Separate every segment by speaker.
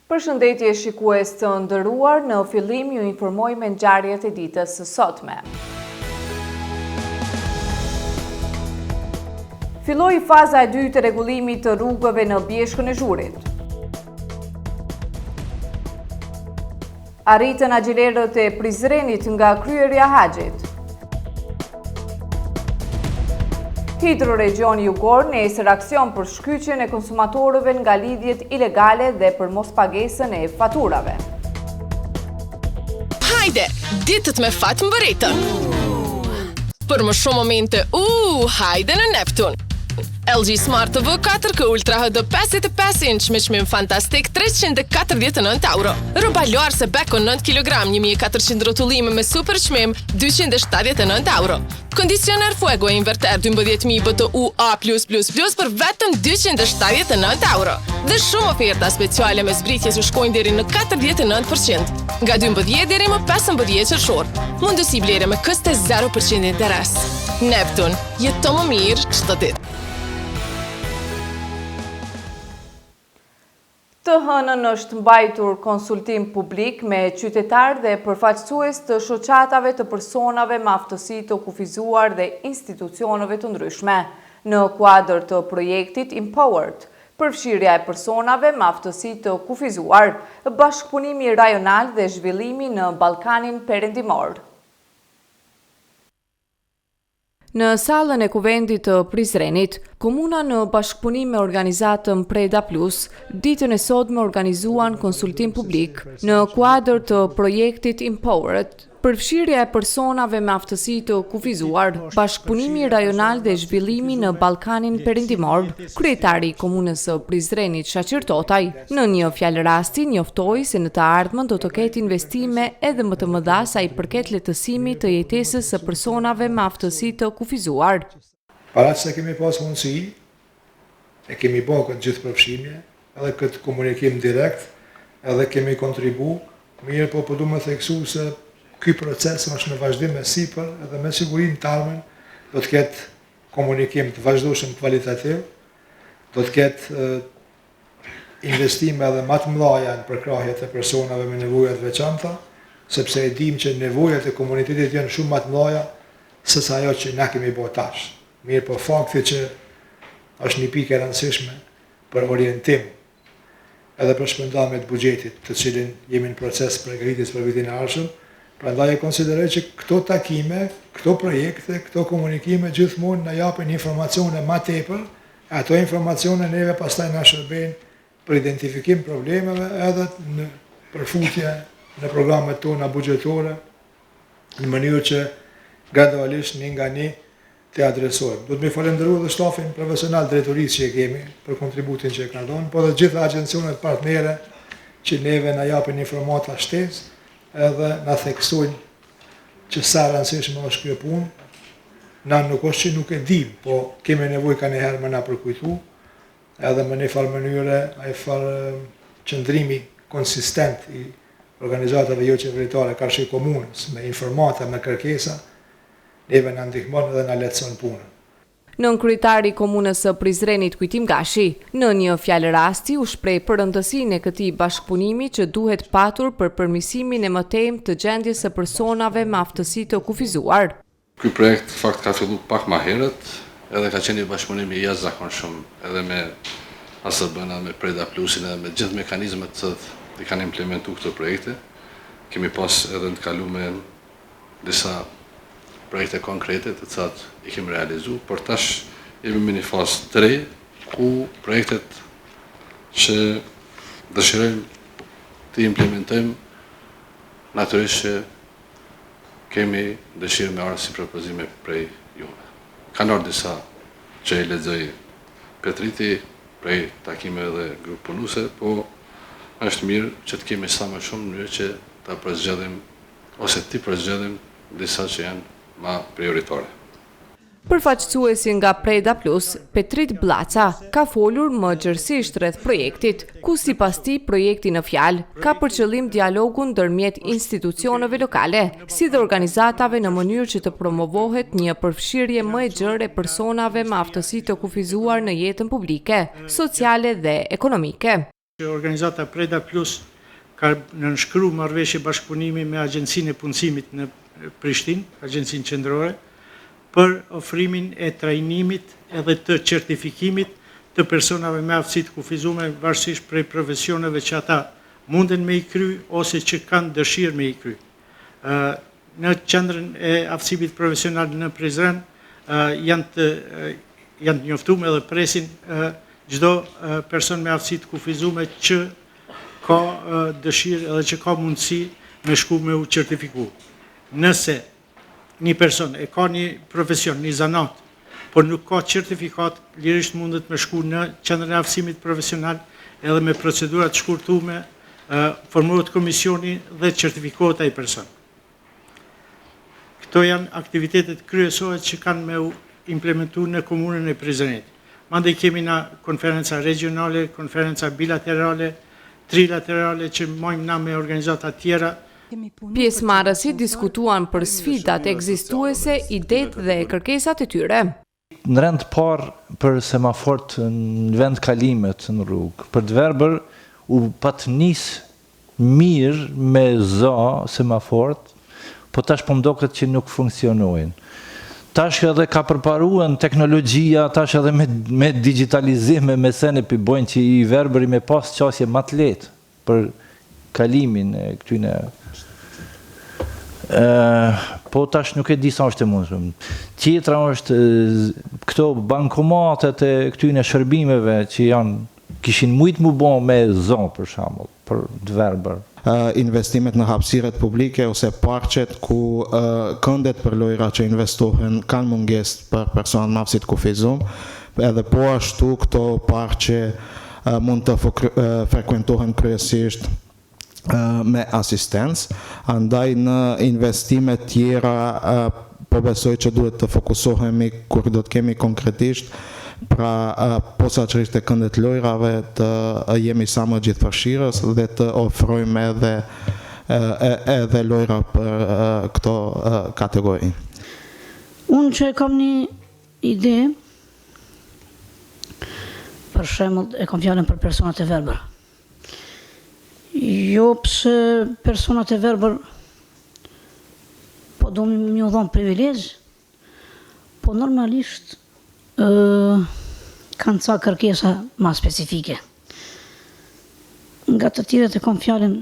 Speaker 1: Përshëndetje shikues të nderuar, në fillim ju informoj me ngjarjet e ditës së sotme. Filloi faza e dytë e rregullimit të rrugëve në Bjeshkën e Zhurit. Arritën agjilerët e Prizrenit nga kryerja haxhit. Hidroregioni Jugor nesër aksion për shkyqjen e konsumatorëve nga lidhjet ilegale dhe për mospagesën e faturave.
Speaker 2: Hajde, ditët me fat mbërritën. Për më shumë momente, hajde në Neptun. LG Smart TV 4K Ultra HD 55 inch me çmim fantastik 349 euro. Rroba luarse Beko 9 kg 1400 rrotullime me super çmim 279 euro. Kondicioner Fuego e inverter 12000 BTU A+++ për vetëm 279 euro. Dhe shumë oferta speciale me zbritje që shkojnë deri në 49%. Nga 12 deri më 15 qershor. Mundësi blerje me këste 0% interes. Neptun, jeto më mirë çdo ditë.
Speaker 1: Të hënën është mbajtur konsultim publik me qytetarë dhe përfaqësues të shoqatave të personave me aftësi të kufizuar dhe institucioneve të ndryshme, në kuadër të projektit Empowered, përfshirja e personave me aftësi të kufizuar, bashkëpunimi rajonal dhe zhvillimi në Ballkanin Perëndimor. Në sallën e Kuvendit të Prizrenit, komuna në bashkëpunim me organizatën Preda Plus, ditën e sotme organizuan konsultim publik në kuadër të projektit Empowered, përfshirja e personave me aftësi të kufizuar, bashkëpunimi rajonal dhe zhvillimi në Ballkanin Perëndimor. Kryetari i komunës së Prizrenit, Shaqir Totaj, në një fjalë rasti njoftoi se në të ardhmen do të ketë investime edhe më të mëdha sa i përket lehtësimit të jetesës së personave me aftësi të kufizuar.
Speaker 3: Para se kemi pas mundësi, e kemi bërë këtë gjithë përfshimje, edhe këtë komunikim direkt, edhe kemi kontribu, mirë po du me theksu se ky proces është në vazhdim me sipër edhe me sigurinë të ardhmen do të ketë komunikim të vazhdueshëm kvalitativ, do të ketë investime edhe më të mëdha në përkrahjet e personave me nevoja të veçanta, sepse e dim që nevojat e komunitetit janë shumë më të mëdha se sa ajo që na kemi bërë tash. Mirë po fakti që është një pikë e rëndësishme për orientim edhe për shpërndarjen e buxhetit, të cilin jemi në proces përgatitjes për vitin e ardhshëm. Prandaj e konsideroj që këto takime, këto projekte, këto komunikime gjithmonë na japin informacione më tepër, ato informacione neve pastaj na shërbejnë për identifikim problemeve edhe në përfutje në programet tona buxhetore, në mënyrë që gradualisht një nga një të adresojmë. Do të më falenderoj edhe stafin profesional drejtorisë që kemi për kontributin që e kanë dhënë, por edhe gjithë agjencionet partnere që neve na japin informata shtesë edhe na theksojnë që sa rëndësishme është kjo punë. Na nuk është që nuk e dim, po kemi nevojë ka njëherë më na përkujtu, edhe me një farë mënyre, ai farë qëndrimi konsistent i organizatave jo qeveritare karshi komunës, me informata, me kërkesa, neve na ndihmon edhe na lehtëson punën.
Speaker 1: Nën kryetari i komunës së Prizrenit Kujtim Gashi, në një fjalë rasti u shpreh për rëndësinë e këtij bashkëpunimi që duhet patur për përmirësimin e mëtejmë të gjendjes së personave me aftësi të kufizuar.
Speaker 4: Ky projekt fakt ka filluar pak më herët, edhe ka qenë një bashkëpunim i jashtëzakonshëm edhe me ASB-n, me Preda Plusin edhe me gjithë mekanizmat që i kanë implementuar këto projekte. Kemi pas edhe të kaluar disa projekte konkrete të cilat i kemi realizuar, por tash jemi në një fazë 3 ku projektet që dëshirojmë të implementojmë natyrisht që kemi dëshirë me arë si propozime prej juve. Kanë ardhur disa që i lexoj Petriti prej takimeve dhe grup punuse, po është mirë që të kemi sa më shumë mënyrë që ta përzgjedhim ose ti përzgjedhim disa që janë më prioritare.
Speaker 1: Përfaqësuesi nga Preda Plus, Petrit Blaca, ka folur më gjërësisht rreth projektit, ku sipas tij projekti në fjalë ka për qëllim dialogun ndërmjet institucioneve lokale, si dhe organizatave në mënyrë që të promovohet një përfshirje më e gjerë e personave me aftësi të kufizuar në jetën publike, sociale dhe ekonomike.
Speaker 5: Organizata Preda Plus ka nënshkruar marrëveshje bashkëpunimi me Agjencinë e Punësimit në Prishtinë, Agjencinë Qendrore, për ofrimin e trajnimit edhe të certifikimit të personave me aftësi të kufizuara varësisht prej profesioneve që ata munden me i kry ose që kanë dëshirë me i kry. Në qendrën e aftësimit profesional në Prizren janë njoftuar edhe presin çdo person me aftësi të kufizuara që ka dëshirë edhe që ka mundësi me shku me u certifiku. Nëse një person e ka një profesion, një zanat, por nuk ka certifikat, lirisht mundet me shku në qendrën e aftësimit profesional edhe me procedurat shkurtume, formohet komisioni dhe certifikohet ai person. Këto janë aktivitetet kryesore që kanë me u implementu në komunën e Prizrenit. Mandej kemi na konferenca regionale, konferenca bilaterale, trilaterale që mojmë na me organizata tjera.
Speaker 1: Pjesëmarrësit diskutuan për sfidat ekzistuese, idetë dhe kërkesat e tyre.
Speaker 6: Në rend parë për semafort në vend kalimet në rrugë, për të verbër u pat nis mirë me semafort, po tash po mdoket që nuk funksionojnë. Tash edhe ka përparuar teknologjia, tash edhe me digitalizim, me sene bojnë që i verbëri me pas qasje më të lehtë për kalimin e këtyne. Po tash nuk e di sa është e mundshme. Tjetra është këto bankomatet e këtyne shërbimeve që kishin mujt mu bo me zonë për shembull, për të verbër.
Speaker 7: Investimet në hapësiret publike ose parqet ku këndet për lojra që investohen kanë munges për personat me aftësi të kufizuar, edhe po ashtu këto parqe mund të frekuentohen kryesisht me asistencë, andaj në investime tjera po besoj që duhet të fokusohemi kur do të kemi konkretisht pra posaçërisht e këndet lojrave të jemi sa më gjithëpërfshirës dhe të ofrojmë edhe lojra për këto kategori.
Speaker 8: Unë që kam një ide, për shembull e kam fjalën për personat e verbër. Jo pse personat e verbër po do më dhon privilegj, po normalisht kanë ca kërkesa ma specifike. Nga të tjerët e kam fjalën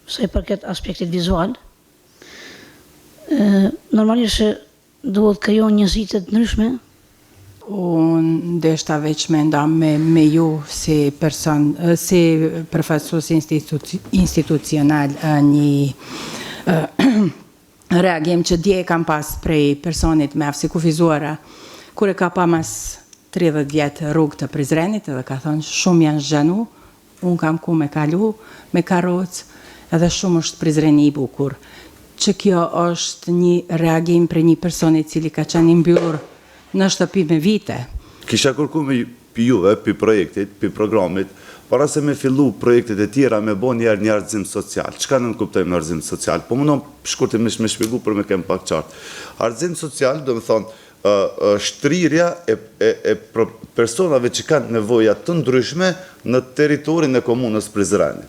Speaker 8: sa i përket aspektit vizual, normalisht që duhet krijon njerëzit të ndryshme.
Speaker 9: Unë ndeshta veç me nda me ju si person, si përfaqësues institucional një reagim që dje kam pas prej personit me aftësi kufizuara, kur e ka pa mas 30 vjetë rrugë të Prizrenit, edhe ka thonë shumë janë zhenu, unë kam ku me kalu, me karocë, edhe shumë është Prizreni i bukur. Që kjo është një reagim për një personit cili ka qenë mbyllur në shtëpi me vite.
Speaker 10: Kisha kërku me juve, për projektit, për programit, para se me fillu projektit e tjera me bo një argzim social. Qka në nënkuptojmë në argzim social? Po mundon shkurtimisht me shpjegu për me kem pak qartë. Argzim social, do me thonë, shtrirja e personave që kanë nevoja të ndryshme në teritorin e komunës Prizreni.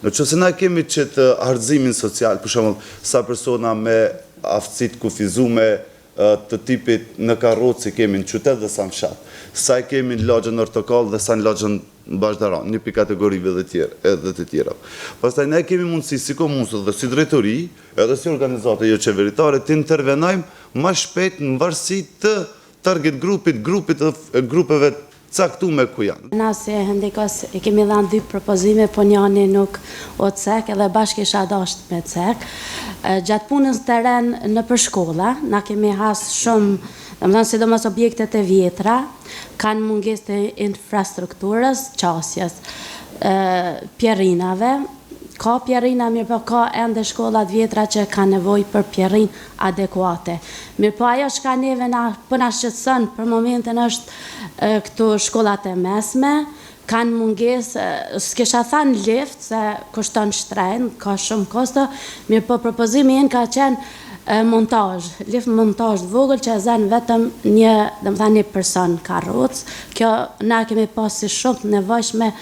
Speaker 10: Në që se na kemi qëtë argzimin social, për shembull, sa persona me aftësit kufizume të tipit në karrocë kemi në qytet dhe sa në fshat, sa kemi në lagjën ortokall dhe sa në lagjën bashkëdaran, një për kategorive edhe të tjera. Pastaj ne kemi mundësi si komunë dhe si drejtori, edhe si organizate jo qeveritare, të intervenojmë ma shpejt në varësi të target grupeve caktume ku janë.
Speaker 11: Na si Hendikos e kemi dhënë 2 propozime, po njëri nuk o cek, edhe bashkë isha dasht me cek. Gjatë punës teren në për shkolla, na kemi has shumë, domethënë sidomos objektet e vjetra, kanë mungesë të infrastrukturës, qasjes, pjerrinave. Ka pjerrina, mirë po ka ende shkollat vjetra që ka nevoj për pjerrin adekuate. Mirë po ajo që ka neve për na shqetëson për momentin është këto shkollat e mesme, kanë mungesë, s'kisha thënë lift, se kushton shtrejnë, ka shumë kosto, mirë po propozimi jenë ka qenë montazh, lift montazh vogël që e zën vetëm një person karrocë. Kjo na kemi pas si shumë të nevojshme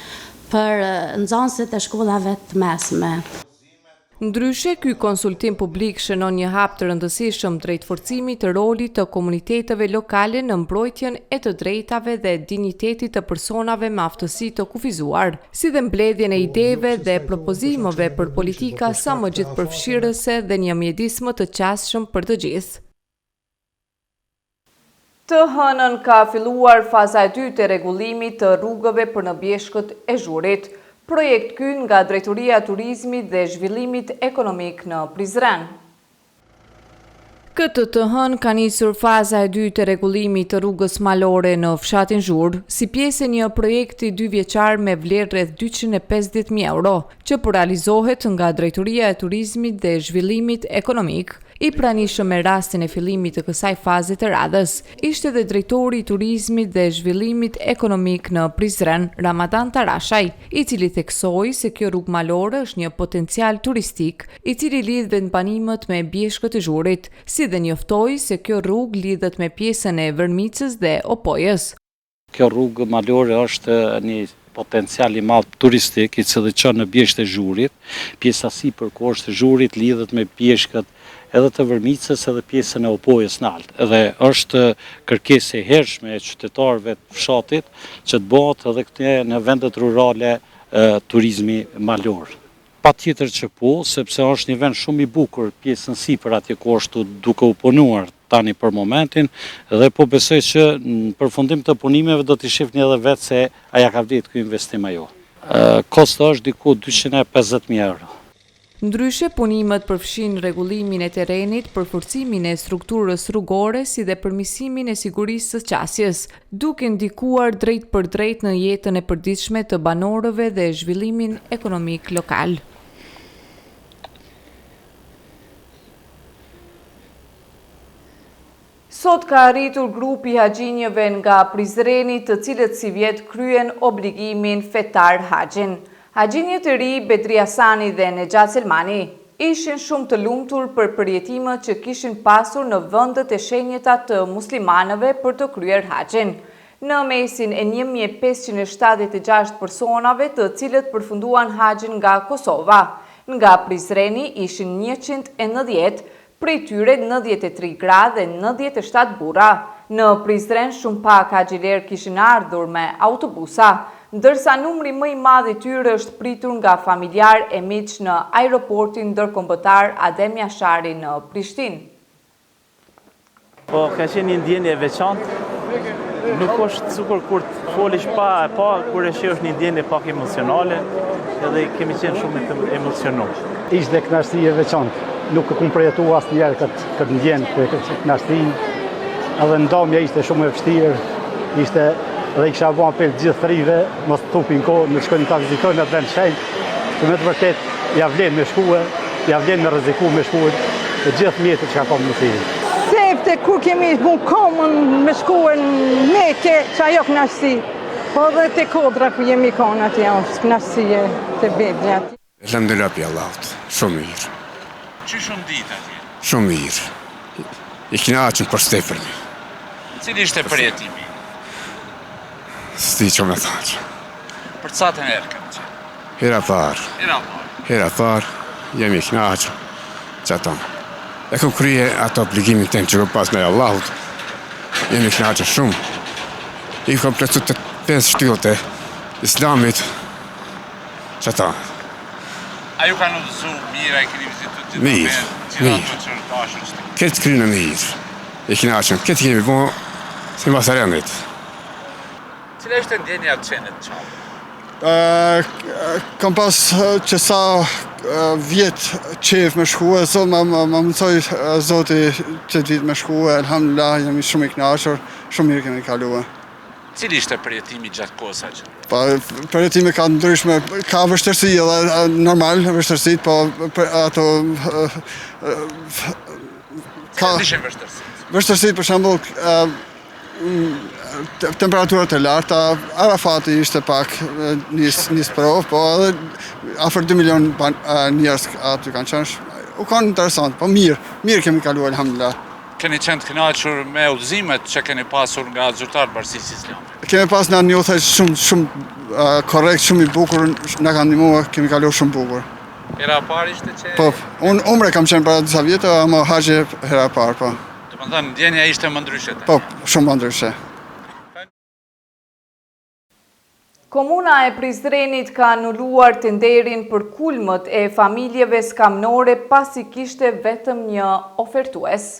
Speaker 11: për nxënësit e shkollave të mesme.
Speaker 1: Ndryshe, ky konsultim publik shënon një hap të rëndësishëm drejt forcimit të rolit të komuniteteve lokale në mbrojtjen e të drejtave dhe dinjitetit të personave me aftësi të kufizuar, si dhe mbledhjen e ideve dhe propozimeve për politika sa më gjithëpërfshirëse dhe një mjedis më të qasshëm për të gjithë. Të hënën ka filluar faza e 2 të rregullimit të rrugëve për në bjeshkët e Zhurit. Projekt ky nga Drejtoria e Turizmit dhe Zhvillimit Ekonomik në Prizren. Këtë të hënë ka nisur faza e 2 të rregullimit të rrugës malore në fshatin Zhur, si pjesë e një projekti 2 vjeçar me vlerë rreth 250.000 euro, që po realizohet nga Drejtoria e Turizmit dhe Zhvillimit Ekonomik. I pranishëm me rastin e fillimit të kësaj faze të radhës ishte dhe drejtori i turizmit dhe zhvillimit ekonomik në Prizren, Ramadan Tarashaj, i cili theksoi se kjo rrugë malore është një potencial turistik, i cili lidh vendbanimet me bjeshkët e Zhurit, si dhe njoftoi se kjo rrugë lidhet me pjesën e Vërmicës dhe Opojës.
Speaker 12: Kjo rrugë malore është një potencial i madh turistik, i cili çon në bjeshkët e Zhurit, pjesa sipër është e Zhurit lidhet me bjeshkët edhe të Vërmicës edhe pjesën e Opojës nalt. Edhe është kërkesë e hershme e qytetarëve të fshatit që të bëhet edhe këtu në vendet rurale turizmi malor. Patjetër që po, sepse është një vend shumë i bukur, pjesën sipër atje ku është duke u punuar tani për momentin, dhe po besoj që në përfundim të punimeve do t'i shihni edhe vetë se aja ka vlerë ky investim ajo. Kosto është diku 250.000 euro.
Speaker 1: Ndryshe, punimet përfshin rregullimin e terrenit, përforcimin e strukturës rrugore, si dhe përmirësimin e sigurisë së qasjes, duke ndikuar drejt për drejt në jetën e përditshme të banorëve dhe zhvillimin ekonomik lokal. Sot ka arritur grupi haxhinjëve nga Prizreni, të cilët si vjet kryen obligimin fetar haxhin. Haxhinjët e ri Bedri Hasani dhe Nexhat Selmani ishin shumë të lumtur për përjetimet që kishin pasur në vendet e shenjta të muslimanëve për të kryer haxhin. Në mesin e 1576 personave të cilët përfunduan haxhin nga Kosova, nga Prizreni ishin 190, prej tyre 93 gra dhe 97 burra. Në Prizren shumë pak haxhiler kishin ardhur me autobusa, ndërsa numri më i madh i tyre është pritur nga familjar e miq në aeroportin ndërkombëtar Adem Jashari në Prishtinë.
Speaker 13: Po, ka qenë një ndjenjë e veçantë. Nuk është sikur kur të folish pa kur e shesh një ndjenjë pak emocionale, edhe kemi qenë shumë të emocionuar.
Speaker 14: Ishte kënaqësi e veçantë. Nuk e kam përjetuar asnjëherë këtë ndjenjë, këtë kënaqësi. Edhe ndamja ishte shumë e vështirë. Ishte dhe I kisha bërë apel gjithë thrive, mos të thupin kohë, në shkojnë ta vizitojnë atë vend shenjtë, që me të vërtet ja vlen me shkue, ja vlen me rreziku me shkue, e gjithë mjetët që ka pa mundësi.
Speaker 15: Sepse kur kemi bu komën me shkue në Mekë, që ajo kënaqësi, po dhe te Kodra ku jemi kanë atje, është kënaqësie te Bedri atje.
Speaker 16: Elhamdulillah pi Allahut, shumë mirë.
Speaker 13: Që shumë ditë atje?
Speaker 16: Shumë mirë. I kënaqur për stepërmi.
Speaker 13: Cili ishte përjetimi?
Speaker 16: S'di që me thaqë.
Speaker 13: Për ca të herë këmë që?
Speaker 16: Hera parë, jemi i knaqë, që ato. E kom krye ato obligimin tem që kom pas me Allahut, jemi i knaqë shumë. I kom plecu të 5 shtyllët e Islamit, që ato.
Speaker 13: A ju ka në dëzu mira e keni vizitu të
Speaker 16: Mirë. Këtë krye në mirë, i knaqën, këtë kemi bo, si Masarenit.
Speaker 13: Cila ishte ndjenja të qenit qamë?
Speaker 17: Kam pas që sa vjetë qef me shkue, sot ma mësoj zoti që të vit me shkue, elhamdulillah, jemi shumë I knaqër, shumë mirë kemi kaluë.
Speaker 13: Cili ishte përjetimi gjatë kosa që?
Speaker 17: Përjetimi ka ndryshme, ka vështërsi edhe normal, vështërsit, po ato...
Speaker 13: Cile dishen vështërsit?
Speaker 17: Vështërsit, për shembull, temperaturat e larta, Arafati ishte pak një sprov, po edhe afër 2 milion njerëz aty kanë qenë. U kanë interesant, po mirë kemi kaluar elhamdulillah.
Speaker 13: Keni qenë të kënaqur me udhëzimet që keni pasur nga zyrtarët Bashkisë Islame?
Speaker 17: Kemi pas në një udhëheq shumë korrekt, shumë i bukur, na kanë ndihmuar, kemi kaluar shumë bukur.
Speaker 18: Hera parë ishte që...
Speaker 17: Po, unë umre kam qenë para disa vjetë, ama haqe hera parë, po.
Speaker 18: Të më thënë, ndjenja ishte më ndryshe?
Speaker 17: Po, shumë më ndryshe.
Speaker 1: Komuna e Prizrenit ka anuluar tenderin për kulmët e familjeve skamnore pasi kishte vetëm një ofertues.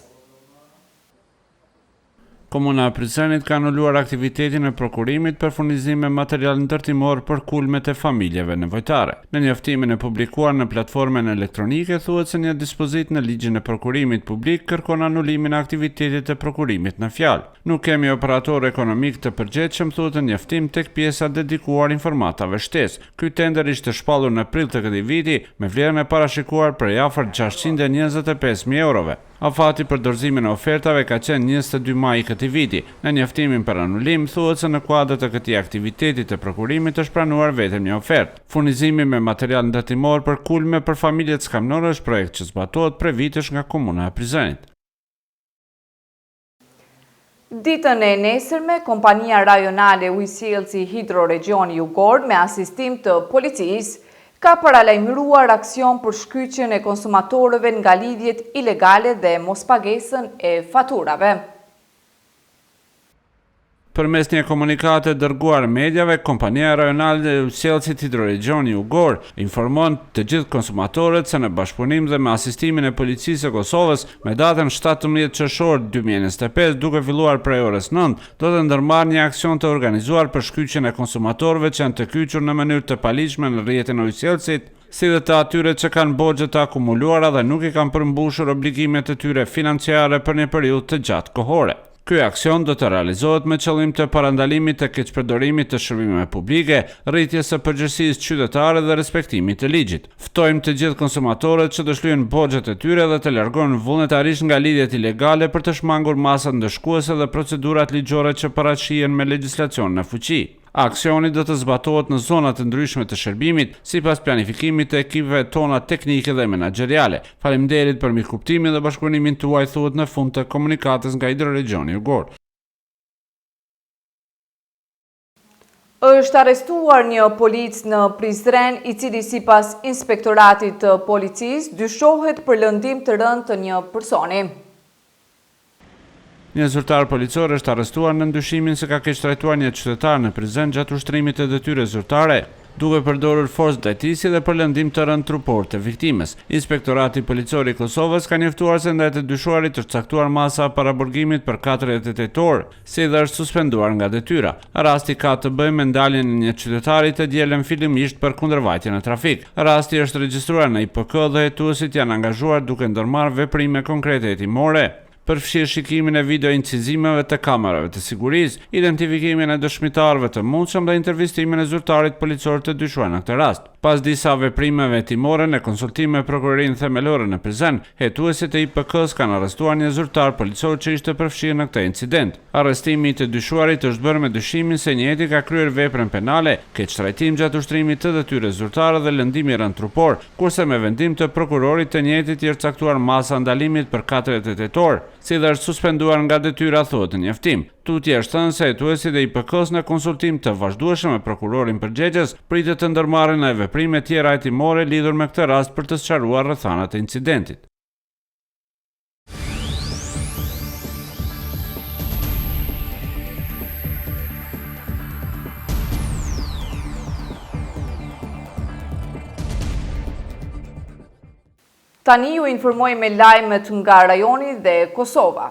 Speaker 19: Komuna e Prizrenit ka anuluar aktivitetin e prokurimit për furnizim me material ndërtimor për kulmet e familjeve nevojtare. Në njoftimin e publikuar në platformen elektronike thuhet se një dispozit në ligjin e prokurimit publik kërkon anulimin e aktivitetit të prokurimit në fjalë. Nuk kemi operator ekonomik të përgjithshëm, thuhet në njoftim tek pjesa dedikuar informatave shtesë. Ky tender ishte shpallur në prill të këtij viti me vlerën e parashikuar prej afër 625.000 eurove. Afati për dorëzimin e ofertave ka qenë 22 maj këtij viti. Në njoftimin për anulim thuhet se në kuadër të këtij aktiviteti të prokurimit është pranuar vetëm një ofertë. Furnizimi me material ndërtimor për kulme për familjet skamnore është projekt që zbatohet prej vitesh nga Komuna e Prizrenit.
Speaker 1: Ditën e nesërme, kompania rajonale ujësjellësi Hidroregjoni Jugor me asistim të policisë ka paralajmëruar aksion për shkyqjen e konsumatorëve nga lidhjet ilegale dhe mospagesën e faturave.
Speaker 19: Përmes një komunikate dërguar mediave, kompania rajonale e ujësjellësit Hidroregjoni Jugor informon të gjithë konsumatorët se në bashkëpunim dhe me asistimin e policisë së Kosovës me datën 17 qershor 2025 duke filluar prej orës 9, do të ndërmarrë një aksion të organizuar për shkyqjen e konsumatorëve që janë të kyçur në mënyrë të paligjshme në rrjetin e ujësjellësit, si dhe të atyre që kanë borxhe të akumuluara dhe nuk i kanë përmbushur obligimet e tyre financiare për një periudhë të gjatë kohore. Ky aksion do të realizohet me qëllim të parandalimit të keqpërdorimit të shërbimeve publike, rritjes së përgjegjësisë qytetare dhe respektimit të ligjit. Ftojmë të gjithë konsumatorët që të shlyejnë borxhet e tyre dhe të largohen vullnetarisht nga lidhjet ilegale për të shmangur masat ndëshkuese dhe procedurat ligjore që paraqiten me legjislacionin në fuqi. Aksioni do të zbatohet në zonat të ndryshme të shërbimit, sipas planifikimit të ekipeve tona teknike dhe menaxheriale. Faleminderit për mirëkuptimin dhe bashkëpunimin tuaj, thuhet në fund të komunikatës nga Hidroregjoni Jugor.
Speaker 1: Është arrestuar një polic në Prizren, i cili sipas inspektoratit të policisë dyshohet për lëndim të rënd të një personi.
Speaker 19: Një zyrtar policor është arrestuar në ndyshimin se ka keq trajtuar një qytetar në Prizren gjatë ushtrimit të detyrës zyrtare, duke përdorur forcë drejtësi dhe për lëndim të rënd trupor të viktimës. Inspektorati policor i Kosovës ka njoftuar se ndaj të dyshuarit është caktuar masa paraburgimit për 40 tetor, si dhe është suspenduar nga detyra. Rasti ka të bëjë me ndaljen e një qytetari të dielën fillimisht për kundërvajtje në trafik. Rasti është regjistruar në IPK dhe hetuesit janë angazhuar duke ndërmarrë veprime konkrete hetimore. Përfshirë shikimin e video incizimeve të kamerave të sigurisë, identifikimin e dëshmitarëve të mundshëm dhe intervistimin e zyrtarit policor të dyshuar në këtë rast. Pas disa veprimeve hetimore në konsultim me prokurorinë themelore në Prizren, hetuesit e IPK-s kanë arrestuar një zyrtar policor që ishte përfshirë në këtë incident. Arrestimi i të dyshuarit është bërë me dyshimin se njëjti ka kryer veprën penale, keqtrajtim gjatë ushtrimit të detyrës zyrtare dhe lëndimi rënd trupor, kurse me vendim të prokurorit të njëjtit i është caktuar masa ndalimit për 40 tetor, si dhe është suspenduar nga detyra, thuhet në njoftim. Tutje është thënë se hetuesit e IPK-s në konsultim të vazhdueshëm me prokurorin përgjegjës pritet të ndërmarrin edhe veprime tjera hetimore lidhur me këtë rast për të sqaruar rrethanat e incidentit.
Speaker 1: Tani ju informoj me lajmet nga rajoni dhe Kosova.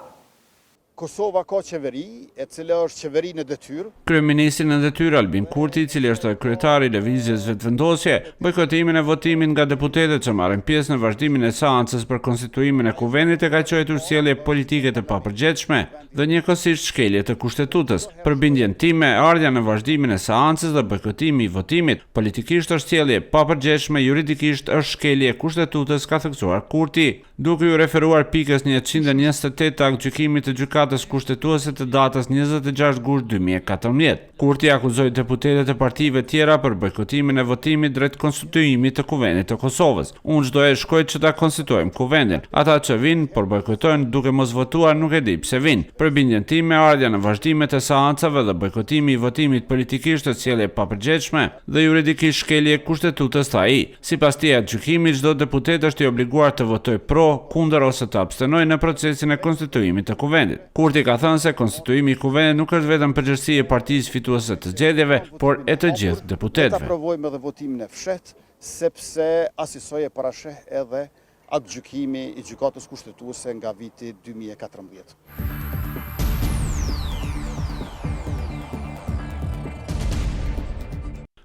Speaker 20: Kosova ka qeveri, e cila është qeveri në detyrë.
Speaker 19: Kryeministri në detyrë Albin Kurti, i cili është kryetari i lëvizjes vetëvendosje, bojkotimin e votimit nga deputetët që marrin pjesë në vazhdimin e seancës për konstituimin e kuvendit e ka quajtur sjellje politike të papërgjegjshme dhe njëkohësisht shkelje të kushtetutës. Për bindjen time, ardha në vazhdimin e seancës dhe bojkotimi i votimit politikisht është sjellje papërgjegjshme, juridikisht është shkelje e kushtetutës, ka theksuar Kurti, duke u referuar pikës 128 të aktgjykimit të gjykatës gjykatës kushtetuese të datës 26 gusht 2014. Kurti akuzoi deputetët e partive tjera për bojkotimin e votimit drejt konstituimit të Kuvendit të Kosovës. Unë çdo e shkoj që ta konstituojmë Kuvendin. Ata që vinë, por bojkotojnë duke mos votuar nuk e di pse vinë. Për bindjen time, ardha në vazhdimet e seancave dhe bojkotimi i votimit politikisht të sjellje e papërgjegjshme dhe juridikisht shkelje e kushtetutës së ai. Sipas tij gjykimit, çdo deputet është i obliguar të votojë pro, kundër ose të abstenojë në procesin e konstituimit të Kuvendit. Kurti ka thënë se konstituimi i Kuvendit nuk është vetëm përgjegjësi e partisë fituese të zgjedhjeve, por e të gjithë deputetëve.
Speaker 20: Ta provojmë edhe votimin e fshehtë, sepse asisoj e parasheh edhe atë gjykimi i gjykatës kushtetuese nga viti 2014.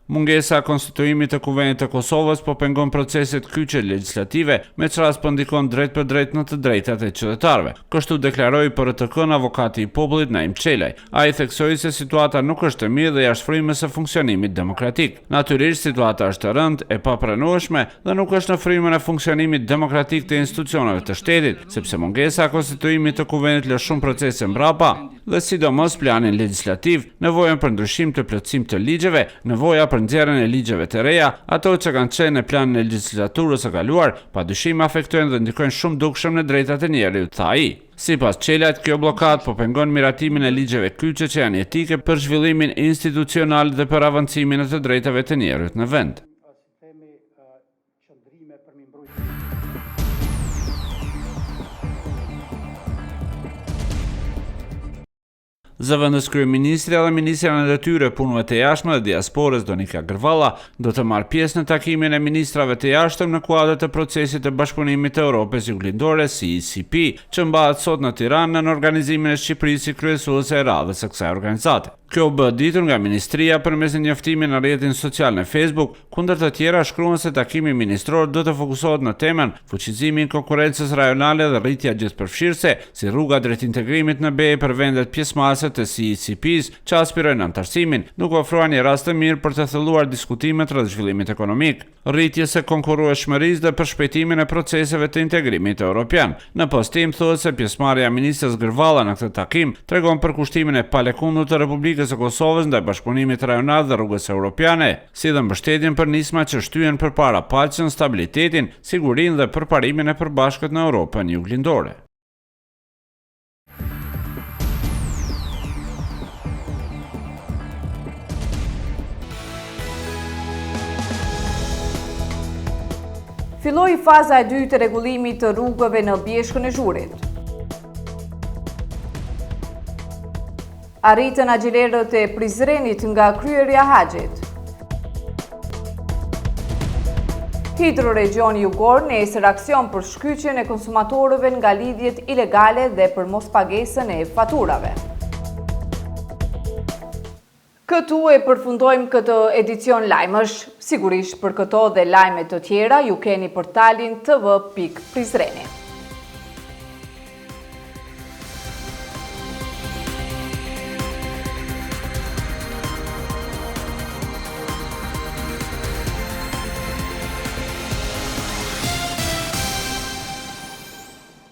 Speaker 19: Mungesa konstituimit të Kuvendit të Kosovës po pengon proceset kyçe legjislative, me çfarë po ndikon drejt për drejt në të drejtat e qytetarëve. Kështu deklaroi PRTK-n avokati i popullit Naim Çelaj. Ai theksoi se situata nuk është e mirë dhe jashtëfrymëse së funksionimit demokratik. Natyrisht situata është e rëndë, e papranueshme dhe nuk është në frymën e funksionimit demokratik të institucioneve të shtetit, sepse mungesa konstituimit të Kuvendit lë shumë procese mbrapa dhe sidomos planin legjislativ, nevojën për ndryshim të plotësim të ligjeve, nevoja për nxjerrjen e ligjeve të reja, ato që kanë qenë në planin e legjislaturës së kaluar, padyshim afektojnë dhe ndikojnë shumë dukshëm në drejtat e njerëzit, tha ai. Sipas Çelajt, kjo blokadë po pengon miratimin e ligjeve kyçe që janë etike për zhvillimin institucional dhe për avancimin e të drejtave të njerëzit në vend. Zëvendës kryeministri dhe ministra në detyrë punëve të jashtme dhe diasporës Donika Gërvalla do të marrë pjesë në takimin e ministrave të jashtëm në kuadër të procesit të bashkëpunimit të Europës Juglindore CECP, që mbahet sot në Tiranë në organizimin e Shqipërisë si kryesuese e radhës së kësaj organizate. Kjo bë ditur nga ministria përmes një njoftimi në rrjetin social në Facebook, kundër të tjera shkruan se takimi ministror do të fokusohet në temën fuqizimin e konkurrencës rajonale dhe rritja gjithëpërfshirëse, si rruga drejt integrimit në BE për vendet pjesëmarrëse të CECP-s që aspirojnë antarësimin, duke ofruar një rast të mirë për të thelluar diskutimet rreth zhvillimit ekonomik, rritjes së konkurrueshmërisë dhe përshpejtimin e proceseve të integrimit evropian. Në postim thuhet se pjesëmarrja e ministres Gërvalla në këtë takim tregon për kushtimin e palekundur të Republikës së Kosovës ndaj bashkëpunimit rajonal dhe rrugës europiane, si dhe mbështetjen për nisma që shtyhen përpara paqen, stabilitetin, sigurinë dhe përparimin e përbashkët në Europën Juglindore.
Speaker 1: Filloi faza e dytë e rregullimit të rrugëve në Bjeshkën e Zhurit. Arritën agjilerët e Prizrenit nga kryerja haxhit. Hidroregioni Jugor nesër aksion për shkyqjen e konsumatorëve nga lidhjet ilegale dhe për mospagesën e faturave. Këtu e përfundojmë këtë edicion lajmësh. Sigurisht për këto dhe lajme të tjera ju keni portalin tv.prizreni.